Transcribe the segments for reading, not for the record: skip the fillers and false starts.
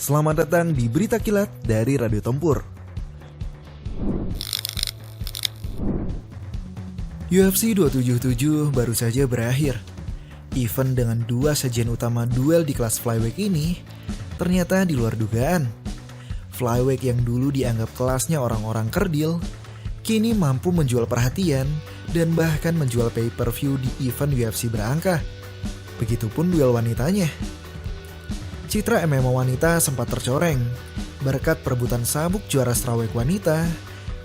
Selamat datang di Berita Kilat dari Radio Tempur. UFC 277 baru saja berakhir. Event dengan dua sajian utama duel di kelas flyweight ini ternyata di luar dugaan. Flyweight yang dulu dianggap kelasnya orang-orang kerdil, kini mampu menjual perhatian dan bahkan menjual pay-per-view di event UFC berangka. Begitupun duel wanitanya. Citra MMA wanita sempat tercoreng berkat perebutan sabuk juara strawweight wanita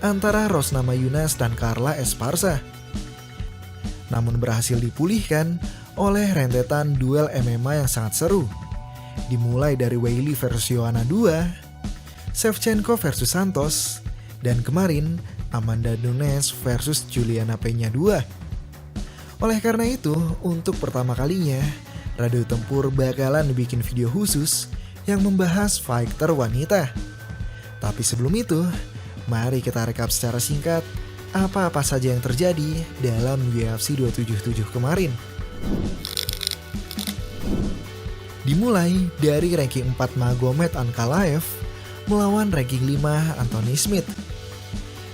antara Rosna Mayunas dan Carla Esparza. Namun berhasil dipulihkan oleh rentetan duel MMA yang sangat seru. Dimulai dari Weili versus Joanna 2, Shevchenko versus Santos, dan kemarin Amanda Nunes versus Juliana Peña 2. Oleh karena itu, untuk pertama kalinya Radio Tempur bakalan bikin video khusus yang membahas fighter wanita. Tapi sebelum itu, mari kita rekap secara singkat apa-apa saja yang terjadi dalam UFC 277 kemarin. Dimulai dari ranking 4 Magomed Ankalaev melawan ranking 5 Anthony Smith.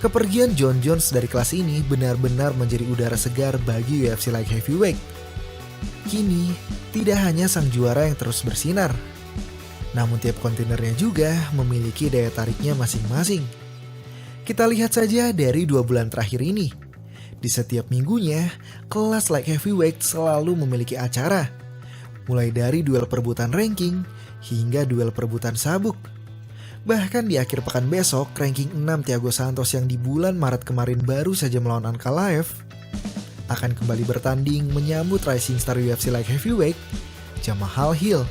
Kepergian Jon Jones dari kelas ini benar-benar menjadi udara segar bagi UFC Light Heavyweight. Kini, tidak hanya sang juara yang terus bersinar, namun tiap kontainernya juga memiliki daya tariknya masing-masing. Kita lihat saja dari 2 bulan terakhir ini. Di setiap minggunya, kelas light heavyweight selalu memiliki acara. Mulai dari duel perebutan ranking, hingga duel perebutan sabuk. Bahkan di akhir pekan besok, ranking 6 Thiago Santos yang di bulan Maret kemarin baru saja melawan Ankalaev akan kembali bertanding menyambut rising star UFC Light Heavyweight, Jamahal Hill.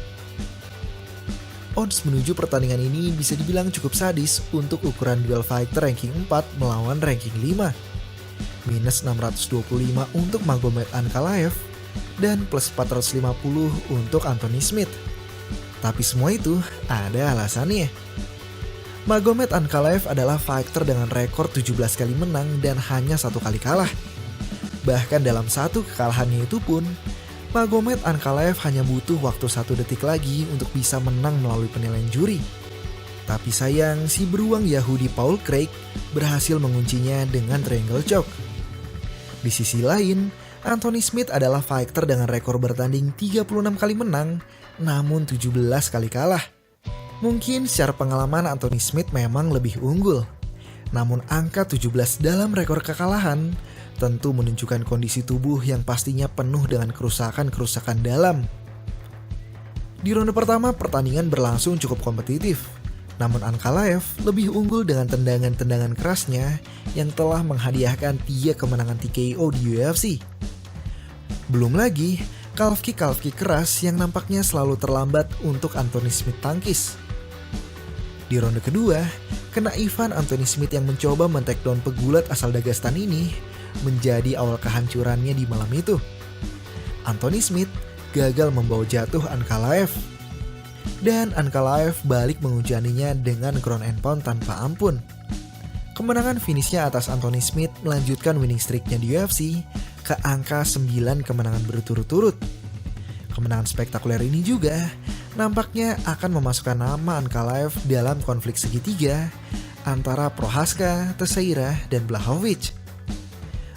Odds menuju pertandingan ini bisa dibilang cukup sadis untuk ukuran duel fighter ranking 4 melawan ranking 5. Minus 625 untuk Magomed Ankalaev dan plus 450 untuk Anthony Smith. Tapi semua itu ada alasannya. Magomed Ankalaev adalah fighter dengan rekor 17 kali menang dan hanya 1 kali kalah. Bahkan dalam satu kekalahannya itu pun, Magomed Ankalaev hanya butuh waktu 1 detik lagi untuk bisa menang melalui penilaian juri. Tapi sayang, si beruang Yahudi Paul Craig berhasil menguncinya dengan triangle choke. Di sisi lain, Anthony Smith adalah fighter dengan rekor bertanding 36 kali menang, namun 17 kali kalah. Mungkin secara pengalaman Anthony Smith memang lebih unggul. Namun angka 17 dalam rekor kekalahan tentu menunjukkan kondisi tubuh yang pastinya penuh dengan kerusakan-kerusakan dalam. Di ronde pertama, pertandingan berlangsung cukup kompetitif. Namun Ankalaev lebih unggul dengan tendangan-tendangan kerasnya yang telah menghadiahkan 3 kemenangan TKO di UFC. Belum lagi, calf kick keras yang nampaknya selalu terlambat untuk Anthony Smith tangkis. Di ronde kedua, kenaifan Anthony Smith yang mencoba men-takedown pegulat asal Dagestan ini menjadi awal kehancurannya di malam itu. Anthony Smith gagal membawa jatuh Ankalaev. Dan Ankalaev balik menghujaninya dengan ground and pound tanpa ampun. Kemenangan finishnya atas Anthony Smith melanjutkan winning streaknya di UFC ke angka 9 kemenangan berturut-turut. Kemenangan spektakuler ini juga nampaknya akan memasukkan nama Ankalaev dalam konflik segitiga antara Prochazka, Teixeira, dan Blachowicz.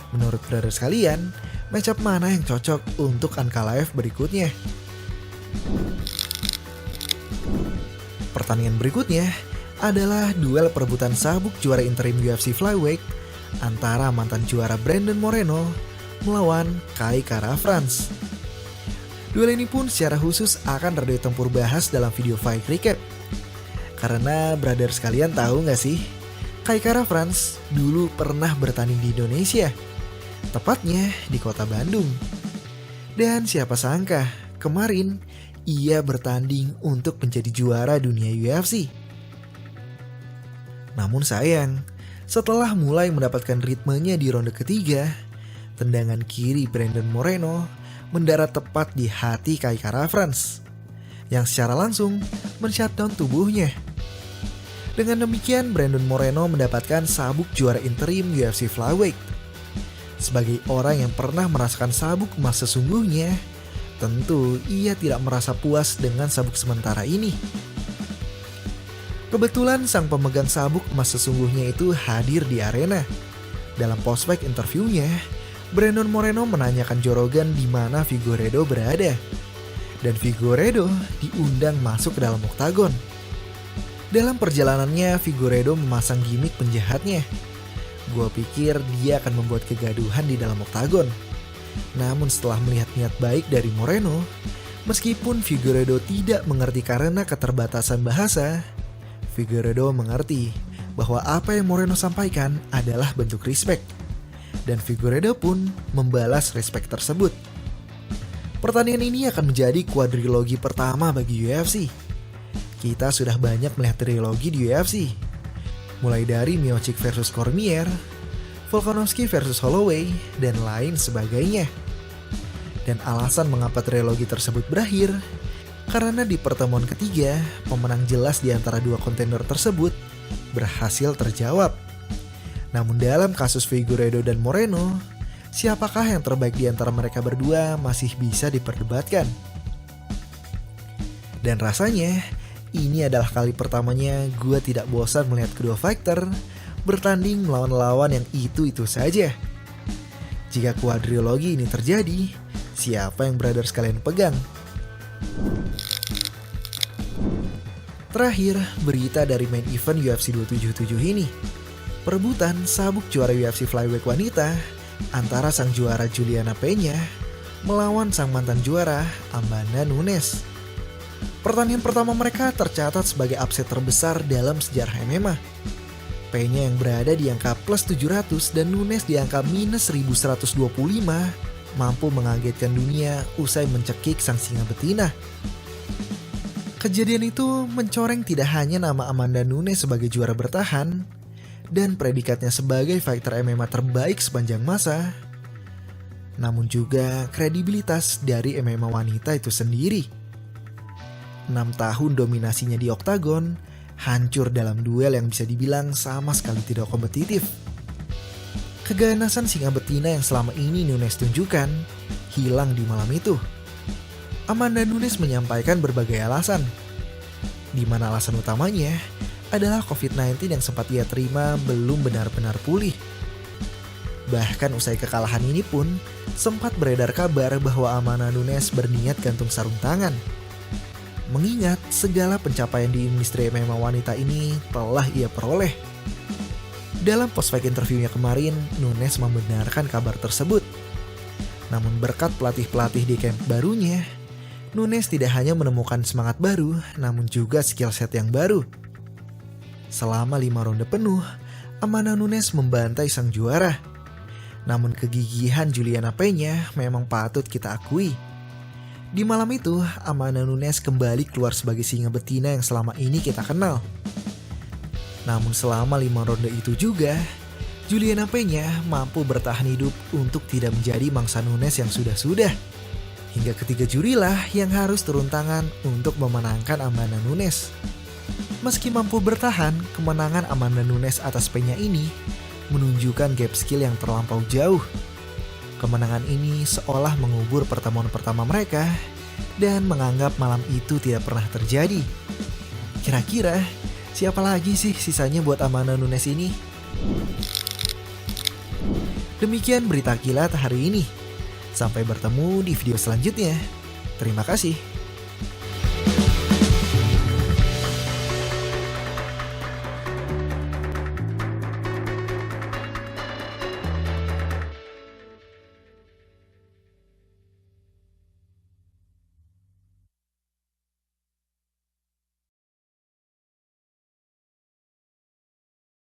Menurut brother sekalian, matchup mana yang cocok untuk Ankalaev berikutnya? Pertandingan berikutnya adalah duel perebutan sabuk juara interim UFC Flyweight antara mantan juara Brandon Moreno melawan Kai Kara-France. Duel ini pun secara khusus akan Radio Tempur bahas dalam video fight recap. Karena brother sekalian tahu gak sih, Kai Kara-France dulu pernah bertanding di Indonesia. Tepatnya di kota Bandung. Dan siapa sangka, kemarin ia bertanding untuk menjadi juara dunia UFC. Namun sayang, setelah mulai mendapatkan ritmenya di ronde ketiga, tendangan kiri Brandon Moreno mendarat tepat di hati Kai Kara-France, yang secara langsung men-shutdown tubuhnya. Dengan demikian, Brandon Moreno mendapatkan sabuk juara interim UFC Flyweight. Sebagai orang yang pernah merasakan sabuk emas sesungguhnya, tentu ia tidak merasa puas dengan sabuk sementara ini. Kebetulan sang pemegang sabuk emas sesungguhnya itu hadir di arena. Dalam post-fight interviewnya, Brandon Moreno menanyakan Jorogan di mana Figueiredo berada. Dan Figueiredo diundang masuk ke dalam oktagon. Dalam perjalanannya, Figueiredo memasang gimmick penjahatnya. Gua pikir dia akan membuat kegaduhan di dalam oktagon. Namun setelah melihat niat baik dari Moreno, meskipun Figueiredo tidak mengerti karena keterbatasan bahasa, Figueiredo mengerti bahwa apa yang Moreno sampaikan adalah bentuk respect. Dan Figueiredo pun membalas respect tersebut. Pertandingan ini akan menjadi kuadrilogi pertama bagi UFC. Kita sudah banyak melihat trilogi di UFC. Mulai dari Miocic versus Cormier, Volkanovski versus Holloway, dan lain sebagainya. Dan alasan mengapa trilogi tersebut berakhir, karena di pertemuan ketiga, pemenang jelas di antara dua kontender tersebut berhasil terjawab. Namun dalam kasus Figueiredo dan Moreno, siapakah yang terbaik di antara mereka berdua masih bisa diperdebatkan. Dan rasanya, ini adalah kali pertamanya gue tidak bosan melihat kedua fighter bertanding melawan lawan yang itu-itu saja. Jika kuadrilogi ini terjadi, siapa yang brother sekalian pegang? Terakhir, berita dari main event UFC 277 ini. Perebutan sabuk juara UFC Flyweight wanita antara sang juara Juliana Pena melawan sang mantan juara Amanda Nunes. Pertandingan pertama mereka tercatat sebagai upset terbesar dalam sejarah MMA. Pena yang berada di angka plus 700 dan Nunes di angka minus 1125 mampu mengagetkan dunia usai mencekik sang singa betina. Kejadian itu mencoreng tidak hanya nama Amanda Nunes sebagai juara bertahan dan predikatnya sebagai fighter MMA terbaik sepanjang masa, namun juga kredibilitas dari MMA wanita itu sendiri. 6 tahun dominasinya di oktagon hancur dalam duel yang bisa dibilang sama sekali tidak kompetitif. Keganasan singa betina yang selama ini Nunes tunjukkan hilang di malam itu. Amanda Nunes menyampaikan berbagai alasan, di mana alasan utamanya adalah COVID-19 yang sempat ia terima belum benar-benar pulih. Bahkan usai kekalahan ini pun sempat beredar kabar bahwa Amanda Nunes berniat gantung sarung tangan. Mengingat segala pencapaian di industri MMA wanita ini telah ia peroleh. Dalam post-fight interviewnya kemarin, Nunes membenarkan kabar tersebut. Namun berkat pelatih-pelatih di camp barunya, Nunes tidak hanya menemukan semangat baru, namun juga skill set yang baru. Selama 5 ronde penuh, Amanda Nunes membantai sang juara. Namun kegigihan Juliana Pena memang patut kita akui. Di malam itu, Amanda Nunes kembali keluar sebagai singa betina yang selama ini kita kenal. Namun selama 5 ronde itu juga, Juliana Pena mampu bertahan hidup untuk tidak menjadi mangsa Nunes yang sudah-sudah. Hingga ketiga jurilah yang harus turun tangan untuk memenangkan Amanda Nunes. Meski mampu bertahan, kemenangan Amanda Nunes atas Pena ini menunjukkan gap skill yang terlampau jauh. Kemenangan ini seolah mengubur pertemuan pertama mereka dan menganggap malam itu tidak pernah terjadi. Kira-kira siapa lagi sih sisanya buat Amanda Nunes ini? Demikian berita kilat hari ini. Sampai bertemu di video selanjutnya. Terima kasih.